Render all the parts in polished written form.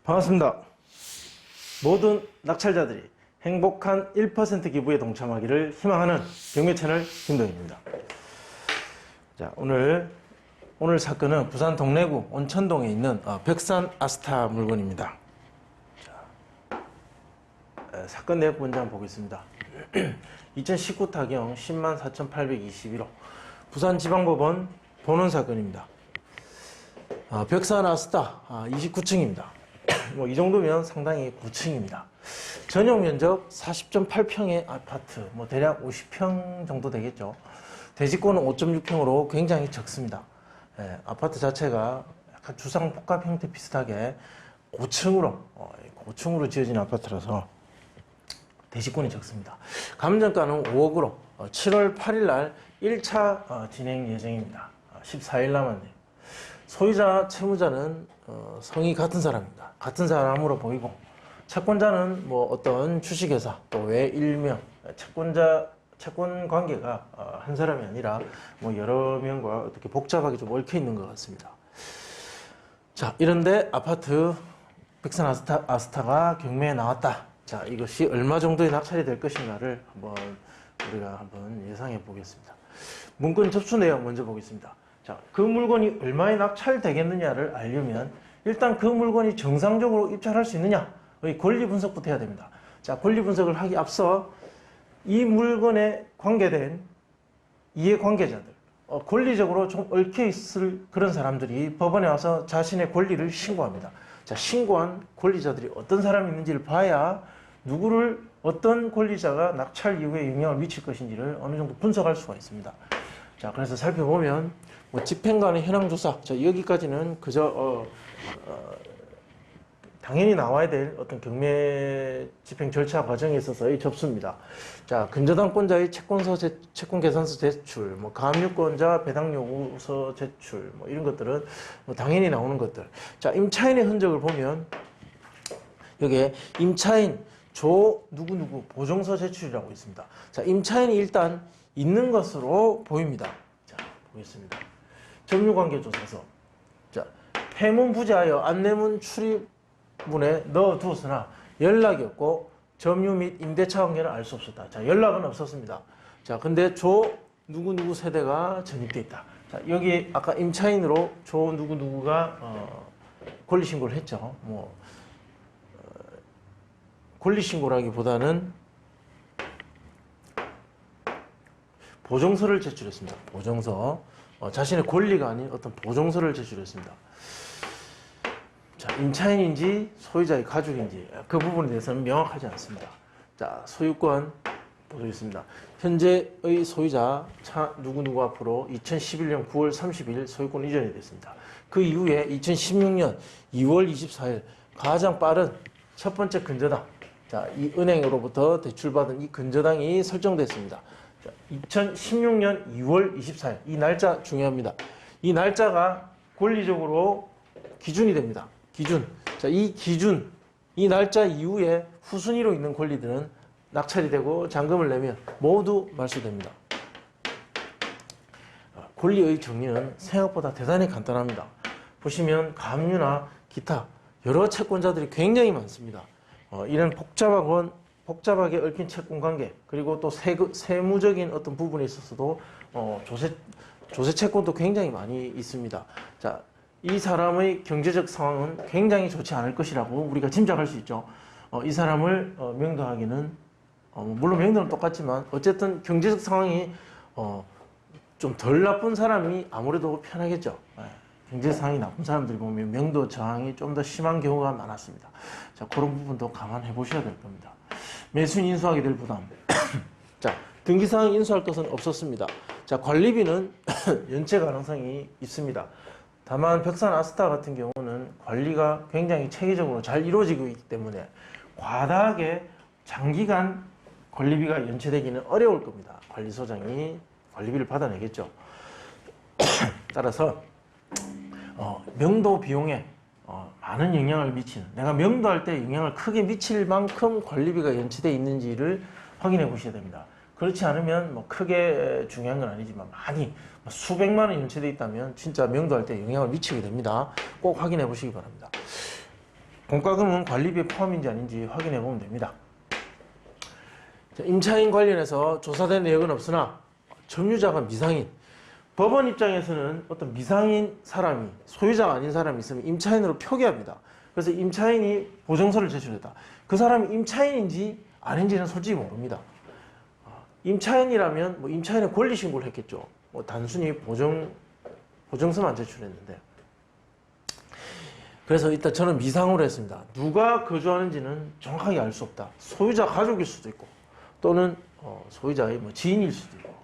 반갑습니다. 모든 낙찰자들이 행복한 1% 기부에 동참하기를 희망하는 경매 채널 김동현입니다. 자, 오늘 사건은 부산 동래구 온천동에 있는 백산 아스타 물건입니다. 자, 사건 내역 먼저 한번 보겠습니다. 2019 타경 104,821호 부산지방법원 본원 사건입니다. 백산 아스타 29층입니다. 뭐 이 정도면 상당히 고층입니다. 전용 면적 40.8평의 아파트, 뭐 대략 50평 정도 되겠죠. 대지권은 5.6평으로 굉장히 적습니다. 아파트 자체가 약간 주상복합 형태 비슷하게 고층으로 지어진 아파트라서 대지권이 적습니다. 감정가는 5억으로 7월 8일 날 1차 진행 예정입니다. 14일 남았네요. 소유자, 채무자는 성이 같은 사람입니다. 같은 사람으로 보이고, 채권자는 뭐 어떤 주식회사 또 외 일명, 채권 관계가 한 사람이 아니라 뭐 여러 명과 어떻게 복잡하게 좀 얽혀 있는 것 같습니다. 자, 이런데 아파트 백산 아스타가 경매에 나왔다. 자, 이것이 얼마 정도의 낙찰이 될 것인가를 우리가 한번 예상해 보겠습니다. 문건 접수 내용 먼저 보겠습니다. 자, 그 물건이 얼마에 낙찰되겠느냐를 알려면 일단 그 물건이 정상적으로 입찰할 수 있느냐의 권리 분석부터 해야 됩니다. 자, 권리 분석을 하기 앞서 이 물건에 관계된 이해관계자들, 권리적으로 좀 얽혀 있을 그런 사람들이 법원에 와서 자신의 권리를 신고합니다. 자, 신고한 권리자들이 어떤 사람이 있는지를 봐야 어떤 권리자가 낙찰 이후에 영향을 미칠 것인지를 어느 정도 분석할 수가 있습니다. 자, 그래서 살펴보면 집행관의 현황조사, 자, 여기까지는 그저 당연히 나와야 될 어떤 경매 집행 절차 과정에 있어서의 접수입니다. 자, 근저당권자의 채권 계산서 제출, 뭐 가압류권자 배당 요구서 제출, 뭐 이런 것들은 뭐 당연히 나오는 것들. 자, 임차인의 흔적을 보면 여기에 임차인 조 누구누구 보증서 제출이라고 있습니다. 자, 임차인이 일단 있는 것으로 보입니다. 자, 보겠습니다. 점유관계조사서. 자, 폐문부재하여 안내문 출입문에 넣어두었으나 연락이 없고 점유 및 임대차 관계는 알 수 없었다. 자, 연락은 없었습니다. 자, 근데 조 누구누구 세대가 전입돼 있다. 자, 여기 아까 임차인으로 조 누구누구가 권리신고를 했죠. 권리신고라기보다는 보증서를 제출했습니다. 보증서. 자신의 권리가 아닌 어떤 보증서를 제출했습니다. 자, 임차인인지 소유자의 가족인지 그 부분에 대해서는 명확하지 않습니다. 자, 소유권 보겠습니다. 현재의 소유자 누구누구 앞으로 2011년 9월 30일 소유권 이전이 됐습니다. 그 이후에 2016년 2월 24일 가장 빠른 첫 번째 근저당, 자, 이 은행으로부터 대출받은 이 근저당이 설정됐습니다. 2016년 2월 24일 이 날짜 중요합니다. 이 날짜가 권리적으로 기준이 됩니다. 기준. 자, 이 날짜 이후에 후순위로 있는 권리들은 낙찰이 되고 잔금을 내면 모두 말소됩니다. 권리의 정리는 생각보다 대단히 간단합니다. 보시면 가압류나 기타 여러 채권자들이 굉장히 많습니다. 이런 복잡하게 얽힌 채권관계, 그리고 또 세무적인 어떤 부분에 있어서도 조세 채권도 굉장히 많이 있습니다. 자, 이 사람의 경제적 상황은 굉장히 좋지 않을 것이라고 우리가 짐작할 수 있죠. 이 사람을 명도하기는 물론 명도는 똑같지만 어쨌든 경제적 상황이 좀 덜 나쁜 사람이 아무래도 편하겠죠. 경제 상황이 나쁜 사람들이 보면 명도 저항이 좀 더 심한 경우가 많았습니다. 자, 그런 부분도 감안해 보셔야 될 겁니다. 매수인 인수하게 될 부담. 자, 등기사항 인수할 것은 없었습니다. 자, 관리비는 연체 가능성이 있습니다. 다만 백산 아스타 같은 경우는 관리가 굉장히 체계적으로 잘 이루어지고 있기 때문에 과다하게 장기간 관리비가 연체되기는 어려울 겁니다. 관리소장이 관리비를 받아내겠죠. 따라서 명도 비용에 많은 영향을 미치는, 내가 명도할 때 영향을 크게 미칠 만큼 관리비가 연체되어 있는지를 확인해 보셔야 됩니다. 그렇지 않으면 뭐 크게 중요한 건 아니지만 많이 수백만 원 연체되어 있다면 진짜 명도할 때 영향을 미치게 됩니다. 꼭 확인해 보시기 바랍니다. 공과금은 관리비에 포함인지 아닌지 확인해 보면 됩니다. 자, 임차인 관련해서 조사된 내역은 없으나 점유자가 미상인, 법원 입장에서는 어떤 미상인 사람이, 소유자가 아닌 사람이 있으면 임차인으로 표기합니다. 그래서 임차인이 보증서를 제출했다. 그 사람이 임차인인지 아닌지는 솔직히 모릅니다. 임차인이라면 뭐 임차인의 권리 신고를 했겠죠. 뭐 단순히 보증서만 제출했는데. 그래서 일단 저는 미상으로 했습니다. 누가 거주하는지는 정확하게 알 수 없다. 소유자 가족일 수도 있고, 또는 소유자의 뭐 지인일 수도 있고,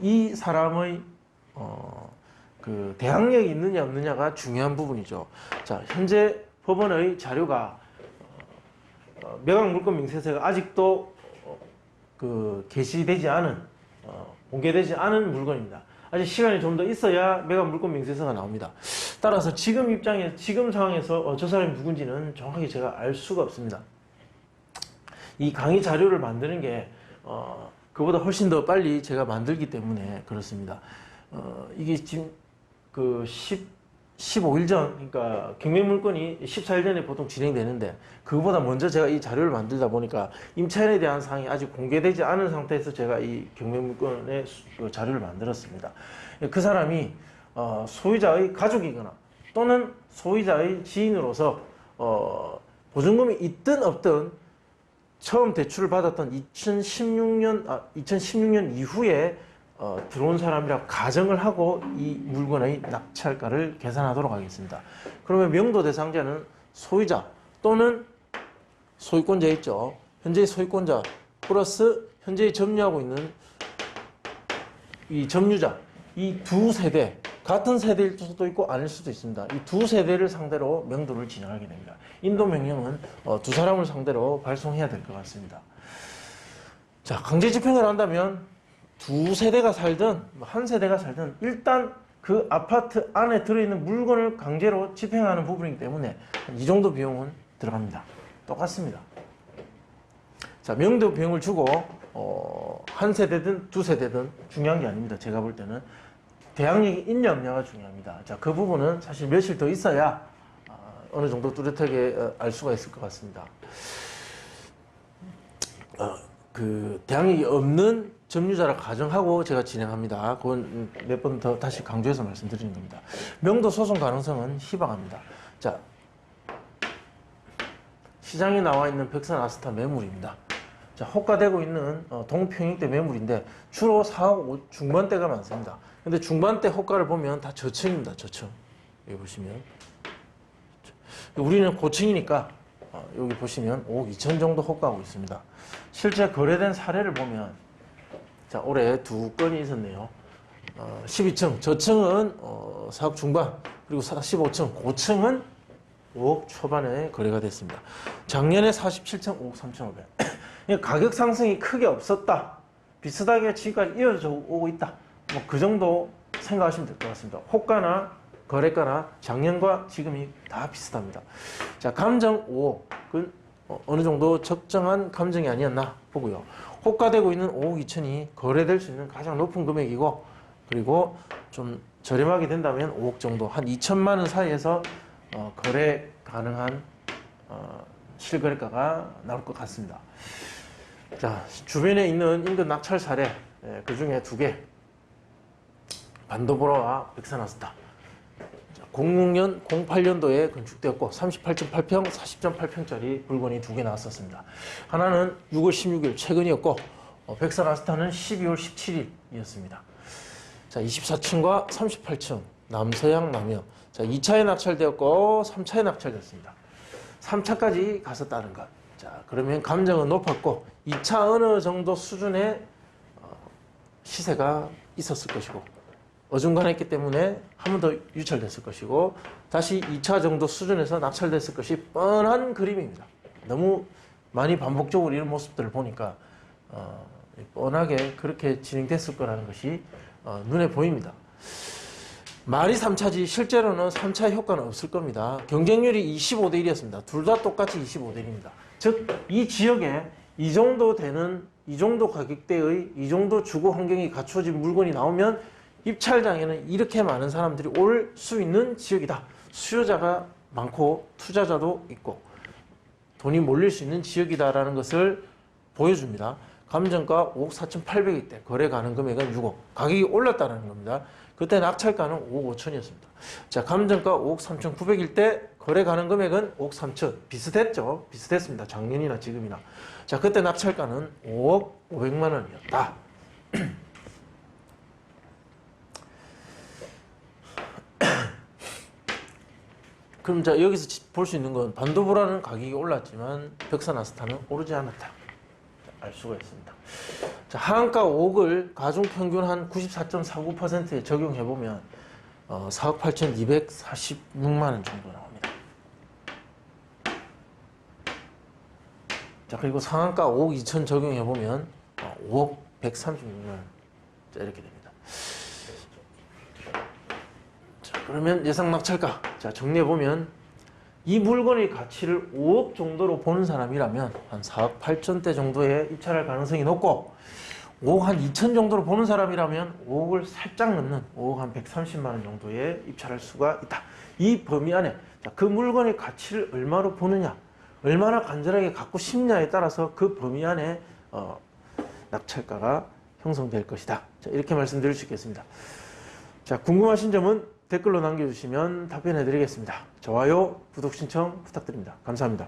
이 사람의 그 대항력이 있느냐 없느냐가 중요한 부분이죠. 자, 현재 법원의 자료가 매각 물권 명세서가 아직도 그 게시되지 않은 공개되지 않은 물건입니다. 아직 시간이 좀 더 있어야 매각 물권 명세서가 나옵니다. 따라서 지금 상황에서 저 사람이 누군지는 정확하게 제가 알 수가 없습니다. 이 강의 자료를 만드는 게 그보다 훨씬 더 빨리 제가 만들기 때문에 그렇습니다. 이게 지금 그 15일 전, 그러니까 경매물건이 14일 전에 보통 진행되는데, 그거보다 먼저 제가 이 자료를 만들다 보니까 임차인에 대한 사항이 아직 공개되지 않은 상태에서 제가 이 경매물건의 자료를 만들었습니다. 그 사람이 소유자의 가족이거나 또는 소유자의 지인으로서 보증금이 있든 없든 처음 대출을 받았던 2016년 이후에 들어온 사람이라고 가정을 하고 이 물건의 낙찰가를 계산하도록 하겠습니다. 그러면 명도 대상자는 소유자 또는 소유권자 있죠. 현재의 소유권자 플러스 현재 점유하고 있는 이 점유자, 이 두 세대, 같은 세대일 수도 있고 아닐 수도 있습니다. 이 두 세대를 상대로 명도를 진행하게 됩니다. 인도명령은 두 사람을 상대로 발송해야 될 것 같습니다. 자, 강제 집행을 한다면 두 세대가 살든 한 세대가 살든 일단 그 아파트 안에 들어있는 물건을 강제로 집행하는 부분이기 때문에 이 정도 비용은 들어갑니다. 똑같습니다. 자, 명도 비용을 주고 한 세대든 두 세대든 중요한 게 아닙니다. 제가 볼 때는 대항력이 있냐 없냐가 중요합니다. 자, 그 부분은 사실 며칠 더 있어야 어느 정도 뚜렷하게 알 수가 있을 것 같습니다. 그 대항력이 없는 점유자라 가정하고 제가 진행합니다. 그건 몇 번 더 다시 강조해서 말씀드리는 겁니다. 명도 소송 가능성은 희박합니다. 자, 시장에 나와 있는 백선 아스타 매물입니다. 자, 호가되고 있는 동평형대 매물인데 주로 4억 중반대가 많습니다. 근데 중반대 호가를 보면 다 저층입니다. 저층. 여기 보시면 우리는 고층이니까 여기 보시면 5억 2천 정도 호가하고 있습니다. 실제 거래된 사례를 보면 자, 올해 두 건이 있었네요. 12층, 저층은 4억 중반, 그리고 15층, 고층은 5억 초반에 거래가 됐습니다. 작년에 47층 5억 3,500. 그러니까 가격 상승이 크게 없었다. 비슷하게 지금까지 이어져 오고 있다. 뭐 그 정도 생각하시면 될 것 같습니다. 호가나 거래가나 작년과 지금이 다 비슷합니다. 자, 감정 5억은 어느 정도 적정한 감정이 아니었나 보고요. 호가되고 있는 5억 2천이 거래될 수 있는 가장 높은 금액이고, 그리고 좀 저렴하게 된다면 5억 정도, 한 2천만 원 사이에서 거래 가능한 실거래가가 나올 것 같습니다. 자, 주변에 있는 인근 낙찰 사례, 그 중에 두 개, 반도보라와 백선아스타. 06년, 08년도에 건축되었고 38.8평, 40.8평짜리 물건이 두 개 나왔었습니다. 하나는 6월 16일 최근이었고 백선아스타는 12월 17일이었습니다. 자, 24층과 38층 남서양 남역. 자, 2차에 낙찰되었고 3차에 낙찰됐습니다. 3차까지 갔었다는 것. 자, 그러면 감정은 높았고 2차 어느 정도 수준의 시세가 있었을 것이고 어중간했기 때문에 한 번 더 유찰됐을 것이고 다시 2차 정도 수준에서 낙찰됐을 것이 뻔한 그림입니다. 너무 많이 반복적으로 이런 모습들을 보니까 뻔하게 그렇게 진행됐을 거라는 것이 눈에 보입니다. 말이 3차지 실제로는 3차의 효과는 없을 겁니다. 경쟁률이 25대 1이었습니다. 둘 다 똑같이 25대 1입니다. 즉, 이 지역에 이 정도 되는, 이 정도 가격대의, 이 정도 주거 환경이 갖춰진 물건이 나오면 입찰장에는 이렇게 많은 사람들이 올 수 있는 지역이다. 수요자가 많고 투자자도 있고 돈이 몰릴 수 있는 지역이다라는 것을 보여줍니다. 감정가 5억 4,800일 때 거래 가능 금액은 6억. 가격이 올랐다는 겁니다. 그때 낙찰가는 5억 5천이었습니다. 자, 감정가 5억 3,900일 때 거래 가능 금액은 5억 3천. 비슷했죠? 비슷했습니다. 작년이나 지금이나. 자, 그때 낙찰가는 5억 500만 원이었다. 그럼 자, 여기서 볼 수 있는 건 반도보라는 가격이 올랐지만 벽산아스타는 오르지 않았다. 알 수가 있습니다. 자, 하한가 5억을 가중평균 한 94.49%에 적용해보면 4억 8,246만 원 정도 나옵니다. 자, 그리고 상한가 5억 2천 적용해보면 5억 136만 원. 자, 이렇게 됩니다. 자, 그러면 예상 낙찰가. 자, 정리해보면 이 물건의 가치를 5억 정도로 보는 사람이라면 한 4억 8천대 정도에 입찰할 가능성이 높고 5억 한 2천 정도로 보는 사람이라면 5억을 살짝 넘는 5억 한 130만 원 정도에 입찰할 수가 있다. 이 범위 안에 자, 그 물건의 가치를 얼마로 보느냐, 얼마나 간절하게 갖고 싶냐에 따라서 그 범위 안에 낙찰가가 형성될 것이다. 자, 이렇게 말씀드릴 수 있겠습니다. 자, 궁금하신 점은 댓글로 남겨주시면 답변해 드리겠습니다. 좋아요, 구독 신청 부탁드립니다. 감사합니다.